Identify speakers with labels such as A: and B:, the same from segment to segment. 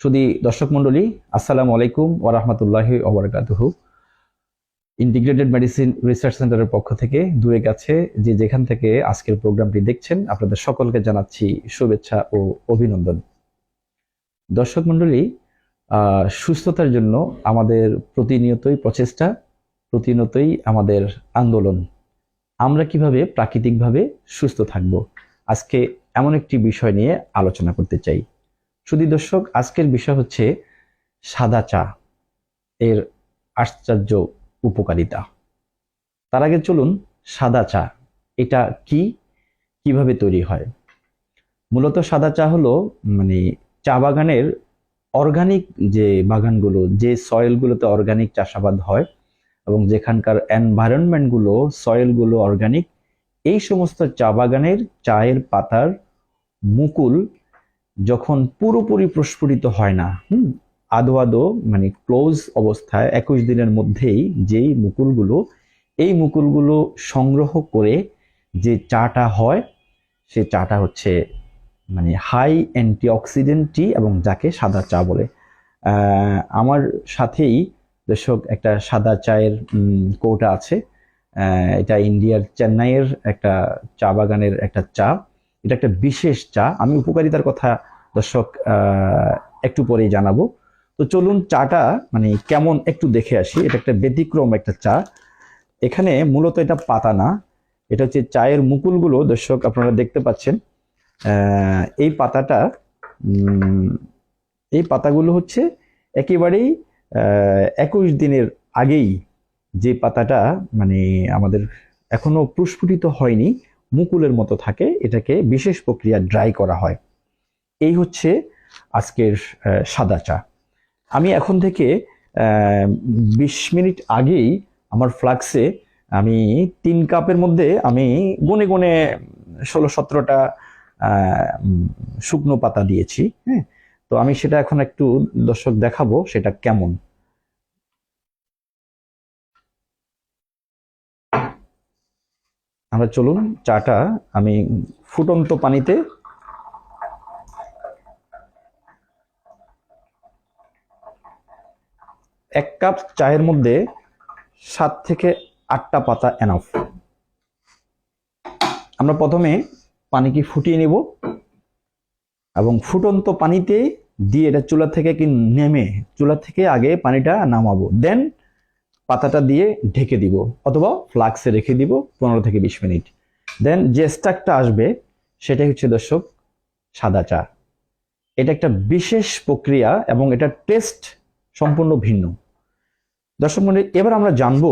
A: সুধী দর্শক মণ্ডলী, আসসালামু আলাইকুম ওয়া রাহমাতুল্লাহি ওয়া বারাকাতুহু। ইন্টিগ্রেটেড মেডিসিন রিসার্চ সেন্টারের পক্ষ থেকে দূরে কাছে যে যেখান থেকে আজকের প্রোগ্রামটি দেখছেন, আপনাদের সকলকে জানাচ্ছি শুভেচ্ছা ও অভিনন্দন। দর্শক মণ্ডলী, সুস্থতার জন্য আমাদের প্রতিনিয়তই প্রচেষ্টা, প্রতিনিয়তই আমাদের আন্দোলন। আমরা কিভাবে প্রাকৃতিকভাবে সুস্থ থাকব, আজকে এমন একটি বিষয় নিয়ে আলোচনা করতে চাই। সুধী দর্শক, আজকের বিষয় হচ্ছে সাদা চা এর আশ্চর্য উপকারিতা। তার আগে চলুন, সাদা চা এটা কি, কিভাবে তৈরি হয়। মূলত সাদা চা হলো চা বাগানের অর্গানিক যে বাগানগুলো, যে সয়েলগুলোতে অর্গানিক চাষাবাদ হয় এবং যেখানকার এনভায়রনমেন্টগুলো, সয়েলগুলো অর্গানিক, এই সমস্ত চা বাগানের চায়ের পাতার মুকুল যখন পুরোপুরি প্রস্ফুটিত হয় না, আদো আদো ক্লোজ অবস্থায় 21 দিনের মধ্যেই যেই মুকুলগুলো, এই মুকুলগুলো সংগ্রহ করে যে চাটা হয়, সে চাটা হচ্ছে হাই অ্যান্টিঅক্সিডেন্ট টি, এবং যাকে সাদা চা বলে। আমার সাথেই দর্শক একটা সাদা চায়ের কৌটা আছে। এটা ইন্ডিয়ার চেন্নাইয়ের একটা চা বাগানের একটা চা। এটা একটা বিশেষ চা। আমি উপকারিতার কথা দর্শক একটু পরেই জানাবো। তো চলুন চাটা কেমন একটু দেখে আসি। এটা একটা ব্যতিক্রম একটা চা। এখানে মূলত এটা পাতা না, এটা হচ্ছে চায়ের মুকুলগুলো। দর্শক আপনারা দেখতে পাচ্ছেন, এই পাতাটা, এই পাতাগুলো হচ্ছে একেবারেই 21 দিনের আগেই যে পাতাটা আমাদের এখনো প্রস্ফুটিত হয়নি, মুকুলের মতো থাকে, এটাকে বিশেষ প্রক্রিয়া ড্রাই করা হয়। এই হচ্ছে আজকের সাদা চা। আমি এখন থেকে 20 মিনিট আগেই আমার ফ্লাক্সে আমি 3 কাপের মধ্যে আমি গুনে গুনে 16-17টা শুকনো পাতা দিয়েছি। হ্যাঁ, তো আমি সেটা এখন একটু দর্শক দেখাবো সেটা কেমন। আমরা চলুন, চাটা আমি ফুটন্ত পানিতে এক কাপ চায়ের মধ্যে 7 থেকে 8টা পাতা এনাফ। আমরা প্রথমে পানিকে ফুটিয়ে নেব এবং ফুটন্ত পানিতে দিয়ে এটা চুলা থেকে নেমে, চুলা থেকে আগে পানিটা নামাবো, দেন পাতাটা দিয়ে ঢেকে দিব অথবা ফ্লাক্সে রেখে দিব 15 থেকে 20 মিনিট। দেন যে স্টাকটা আসবে সেটাই হচ্ছে দর্শক সাদা চা। এটা একটা বিশেষ প্রক্রিয়া এবং এটা টেস্ট সম্পূর্ণ ভিন্ন। দর্শক মণ্ডলী, এবার আমরা জানবো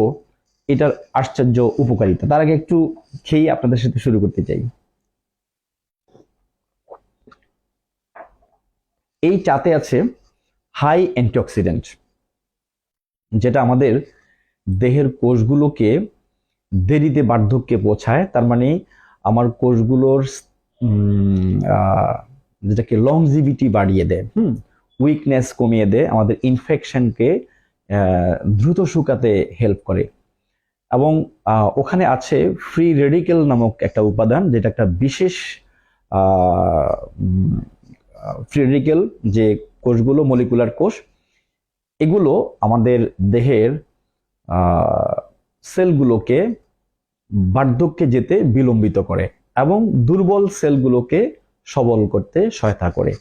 A: এটার আশ্চর্য উপকারিতা। তার আগে একটু খেয়ে আপনাদের সাথে শুরু করতে চাই। এই চাতে আছে হাই অ্যান্টিঅক্সিডেন্ট, যেটা আমাদের দেহের কোষগুলোকে দেরিতে বার্ধক্যে পৌঁছায়। তার আমার কোষগুলোর যেটাকে লংজিভিটি বাড়িয়ে দেয়, উইকনেস কমিয়ে দেয়, আমাদের ইনফেকশনকে দ্রুত শুকাতে হেল্প করে। এবং ওখানে আছে ফ্রি রেডিকেল নামক একটা উপাদান, যেটা একটা বিশেষ ফ্রি রেডিকেল, যে কোষগুলো মলিকুলার কোষ, এগুলো আমাদের দেহের সেলগুলোকে বার্ধক্যে যেতে বিলম্বিত করে এবং দুর্বল সেলগুলোকে সবল করতে সহায়তা করে।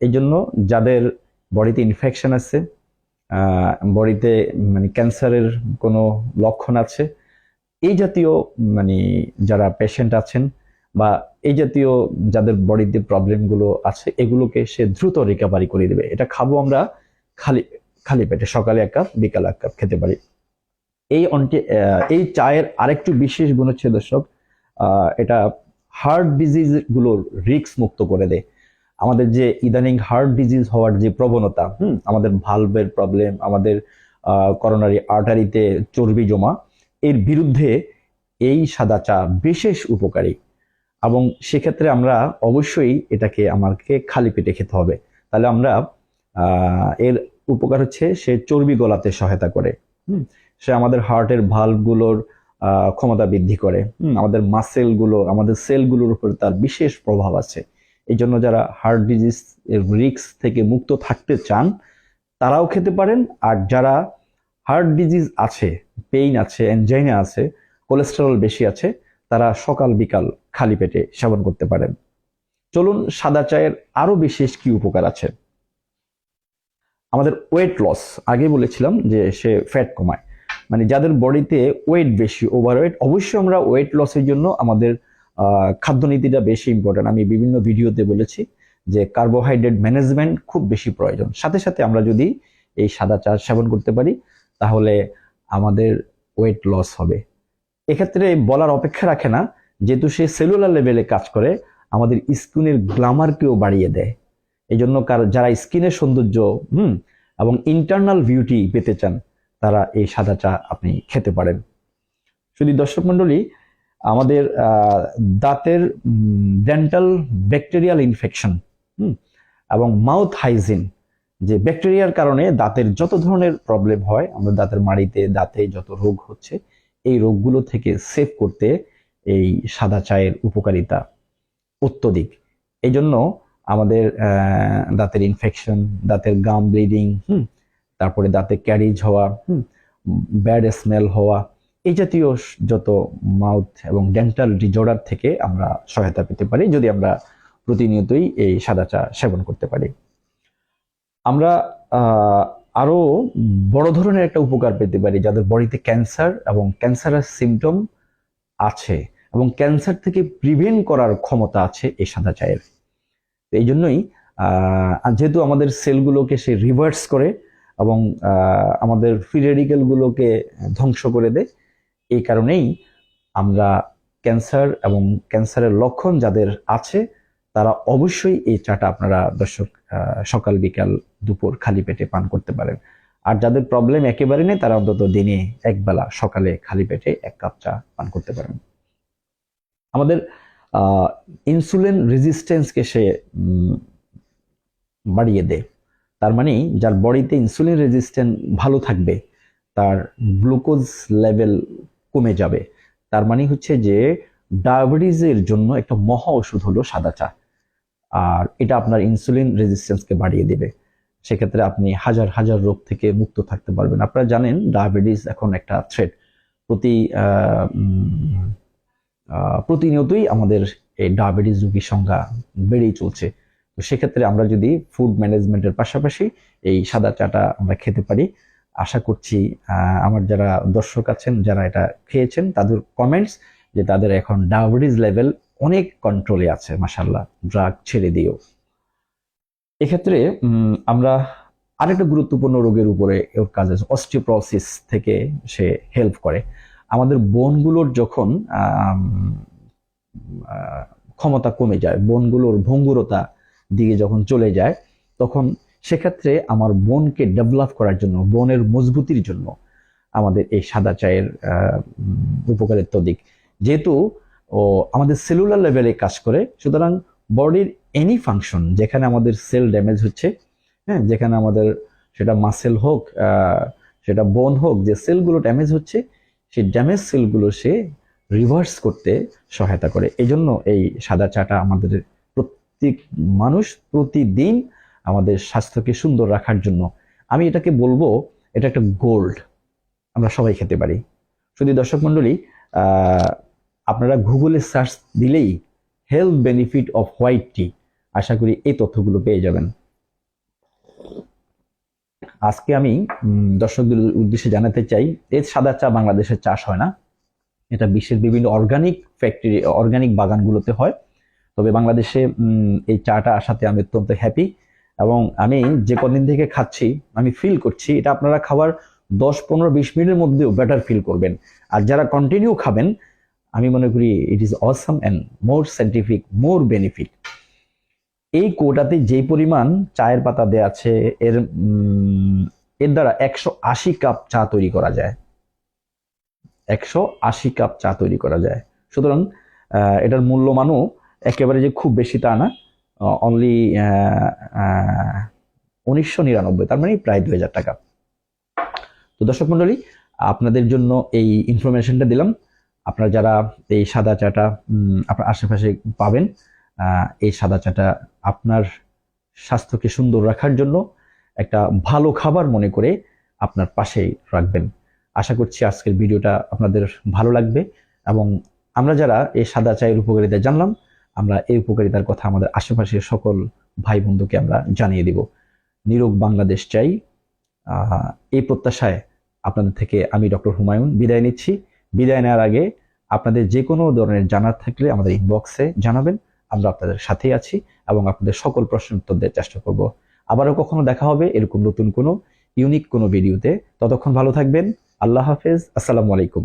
A: এই জন্য যাদের বডিতে ইনফেকশন আছে, বডিতে ক্যান্সারের কোনো লক্ষণ আছে, এই জাতীয় যারা পেশেন্ট আছেন বা এই জাতীয় যাদের বডিতে প্রবলেমগুলো আছে, এগুলোকে সে দ্রুত রিকভারি করে দেবে। এটা খাবো আমরা খালি পেটে, সকালে 1 কাপ, বিকালে 1 কাপ খেতে পারি। এই চায়ের আরেকটু বিশেষ গুণ হচ্ছে দর্শক, এটা হার্ট ডিজিজ গুলোর রিস্ক মুক্ত করে দেয়। আমাদের যে ইদানিং হার্ট ডিজিজ হওয়ার যে প্রবণতা, আমাদের ভালভের প্রবলেম, আমাদের করোনারি আর্টারিতে চর্বি জমা, এর বিরুদ্ধে এই সাদা চা বিশেষ উপকারী। এবং সেক্ষেত্রে আমরা অবশ্যই এটাকে আমাকে খালি পেটে খেতে হবে। তাহলে আমরা এর উপকার হচ্ছে সে চর্বি গলাতে সহায়তা করে, সে আমাদের হার্টের ভালভগুলোর ক্ষমতা বৃদ্ধি করে, আমাদের মাসেলগুলো, আমাদের সেলগুলোর উপর তার বিশেষ প্রভাব আছে। এই জন্য যারা হার্ট ডিজিজ এর রিস্ক থেকে মুক্ত থাকতে চান তারাও খেতে পারেন। আর যারা হার্ট ডিজিজ আছে, পেইন আছে, অ্যানজাইনা আছে, কোলেস্টেরল বেশি আছে, তারা সকাল বিকাল খালি পেটে সেবন করতে পারেন। চলুন, সাদা চায়ের আরো বিশেষ কি উপকার আছে। আমাদের ওয়েট লস, আগে বলেছিলাম যে সে ফ্যাট কমায়, মানে যাদের বডিতে ওয়েট বেশি, ওভারওয়েট, অবশ্যই আমরা ওয়েট লসের জন্য আমাদের খাদ্যনীতিটা বেশি ইম্পর্টেন্ট। আমি বিভিন্ন ভিডিওতে বলেছি যে কার্বোহাইড্রেট ম্যানেজমেন্ট খুব বেশি প্রয়োজন। সাথে সাথে আমরা যদি এই সাদা চা সেবন করতে পারি তাহলে আমাদের ওয়েট লস হবে। এক্ষেত্রে বলার অপেক্ষা রাখে না, যেহেতু সে সেলুলার লেভেলে কাজ করে, আমাদের স্কিনের গ্ল্যামারকেও বাড়িয়ে দেয়। এই জন্য যারা স্কিনের সৌন্দর্য এবং ইন্টারনাল বিউটি পেতে চান তারা এই সাদা চা আপনি খেতে পারেন। শুধু দর্শক মন্ডলী, আমাদের দাঁতের ডেন্টাল ব্যাকটেরিয়াল ইনফেকশন এবং মাউথ হাইজিন, যে ব্যাকটেরিয়ার কারণে দাঁতের যত ধরনের প্রবলেম হয়, আমাদের দাঁতের মাড়িতে, দাঁতে যত রোগ হচ্ছে, এই রোগগুলো থেকে সেভ করতে এই সাদা চায়ের উপকারিতা অত্যধিক। এই জন্য আমাদের দাঁতের ইনফেকশন, দাঁতের গাম ব্লিডিং, তারপরে দাঁতে ক্যারিজ হওয়া, ব্যাড স্মেল হওয়া, এই জাতীয় যত মাউথ এবং ডেন্টাল ডিজঅর্ডার থেকে আমরা সহায়তা পেতে পারি যদি আমরা প্রতিনিয়তই এই সাদা চা সেবন করতে পারি। আমরা আরো বড় ধরনের একটা উপকার পেতে পারি যাদের বডিতে ক্যান্সার এবং ক্যান্সারের সিমটম আছে এবং ক্যান্সার থেকে প্রিভেন্ট করার ক্ষমতা আছে এই সাদা চায়ের। এই জন্যই যেহেতু আমাদের সেলগুলোকে সে রিভার্স করে এবং আমাদের ফ্রি রেডিকেলগুলোকে ধ্বংস করে দেয়, এই কারণেই আমরা ক্যান্সার এবং ক্যান্সারের লক্ষণ যাদের আছে তারা অবশ্যই এই চাটা আপনারা দর্শক সকাল বিকাল দুপুর খালি পেটে পান করতে পারেন। আর যাদের প্রবলেম একেবারে নেই তারা অন্তত দিনে একবেলা সকালে খালি পেটে 1 কাপ চা পান করতে পারেন। আমাদের ইনসুলিন রেজিস্ট্যান্সকে সে বাড়িয়ে দেয়। তার মানে যার বডিতে ইনসুলিন রেজিস্ট্যান্স ভালো থাকবে তার গ্লুকোজ লেভেল কমে যাবে। তার মানে হচ্ছে যে ডায়াবেটিসের জন্য একটা মহা ওষুধ হলো সাদা চা, আর এটা আপনার ইনসুলিন রেজিস্ট্যান্সকে বাড়িয়ে দেবে। সেক্ষেত্রে আপনি হাজার হাজার রোগ থেকে মুক্ত থাকতে পারবেন। আপনারা জানেন ডায়াবেটিস এখন একটা থ্রেট, প্রতিনিয়তই আমাদের এই ডায়াবেটিস রোগীর সংখ্যা বেড়েই চলছে। তো সেক্ষেত্রে আমরা যদি ফুড ম্যানেজমেন্টের পাশাপাশি এই সাদা চাটা আমরা খেতে পারি, আশা করছি আমার যারা দর্শক আছেন যারা এটা খেয়েছেন তাদের কমেন্টস যে তাদের এখন ডায়াবেটিস লেভেল অনেক কন্ট্রোলে আছে, মাশাআল্লাহ, ড্রাগ ছেড়ে দিয়েও। এক্ষেত্রে আমরা আরেকটা গুরুত্বপূর্ণ রোগের উপরে ওর কাজ আছে, অস্টিওপরোসিস থেকে সে হেল্প করে। আমাদের বোনগুলোর যখন ক্ষমতা কমে যায়, বোনগুলোর ভঙ্গুরতা দিকে যখন চলে যায়, তখন সেক্ষেত্রে আমার বোনকে ডেভেলপ করার জন্য, বোনের মজবুতির জন্য আমাদের এই সাদা চায়ের উপকারিত্ব দিক। যেহেতু আমাদের সেলুলার লেভেলে কাজ করে, সুতরাং বডির এনি ফাংশন যেখানে আমাদের সেল ড্যামেজ হচ্ছে, হ্যাঁ, যেখানে আমাদের সেটা মাসেল হোক, সেটা বোন হোক, যে সেলগুলো ড্যামেজ হচ্ছে সেই ড্যামেজ সেলগুলো সে রিভার্স করতে সহায়তা করে। এই জন্য এই সাদা চাটা আমাদের প্রত্যেক মানুষ প্রতিদিন আমাদের স্বাস্থ্যকে সুন্দর রাখার জন্য, আমি এটাকে বলবো এটা একটা গোল্ড, আমরা সবাই খেতে পারি। শুধু দর্শক মন্ডলী, আপনারা গুগলে সার্চ দিলেই হেলথ বেনিফিট অফ হোয়াইট টি, আশা করি এই তথ্যগুলো পেয়ে যাবেন। আজকে আমি দর্শকদের উদ্দেশ্যে জানাতে চাই, এই সাদা চা বাংলাদেশে চাষ হয় না, এটা বিশ্বের বিভিন্ন অর্গানিক ফ্যাক্টরি, অর্গানিক বাগানগুলোতে হয়। তবে বাংলাদেশে এই চাটা আসাতে আমি অত্যন্ত হ্যাপি, এবং আমি যে কদিন থেকে খাচ্ছি আমি ফিল করছি এটা আপনারা খাবার 10-15-20 মিনিটের মধ্যেও বেটার ফিল করবেন। আর যারা কন্টিনিউ খাবেন, আমি মনে করি it is awesome and more scientific, more benefit. এই কোটাতে যে পরিমাণ চায়ের পাতা দেয়া আছে, এর দ্বারা 180 কাপ চা তৈরি করা যায়, 180 কাপ চা তৈরি করা যায়। সুতরাং এটার মূল্যমানও একেবারে যে খুব বেশি তা না, অনলি 1999, তার মানে প্রায় 2000 টাকা। তো দর্শক মন্ডলী, আপনাদের জন্য এই ইনফরমেশনটা দিলাম। আপনারা যারা এই সাদা চাটা আপনার আশেপাশে পাবেন, এই সাদা চাটা আপনার স্বাস্থ্যকে সুন্দর রাখার জন্য একটা ভালো খাবার মনে করে আপনার পাশেই রাখবেন। আশা করছি আজকের ভিডিওটা আপনাদের ভালো লাগবে এবং আমরা যারা এই সাদা চায়ের উপকারিতা জানলাম, আমরা এই উপকারিতার কথা আমাদের আশেপাশের সকল ভাই বন্ধুকে আমরা জানিয়ে দিব। নিরোগ বাংলাদেশ চাই, এই প্রত্যাশায় আপনাদের থেকে আমি ডক্টর হুমায়ুন বিদায় নিচ্ছি। বিদায় নেওয়ার আগে আপনাদের যে কোনো ধরনের জানার থাকলে আমাদের ইনবক্সে জানাবেন, আমরা আপনাদের সাথেই আছি এবং আপনাদের সকল প্রশ্নের উত্তর দেওয়ার চেষ্টা করব। আবারও কখনো দেখা হবে এরকম নতুন কোনো ইউনিক কোনো ভিডিওতে। ততক্ষণ ভালো থাকবেন। আল্লাহ হাফেজ। আসসালামু আলাইকুম।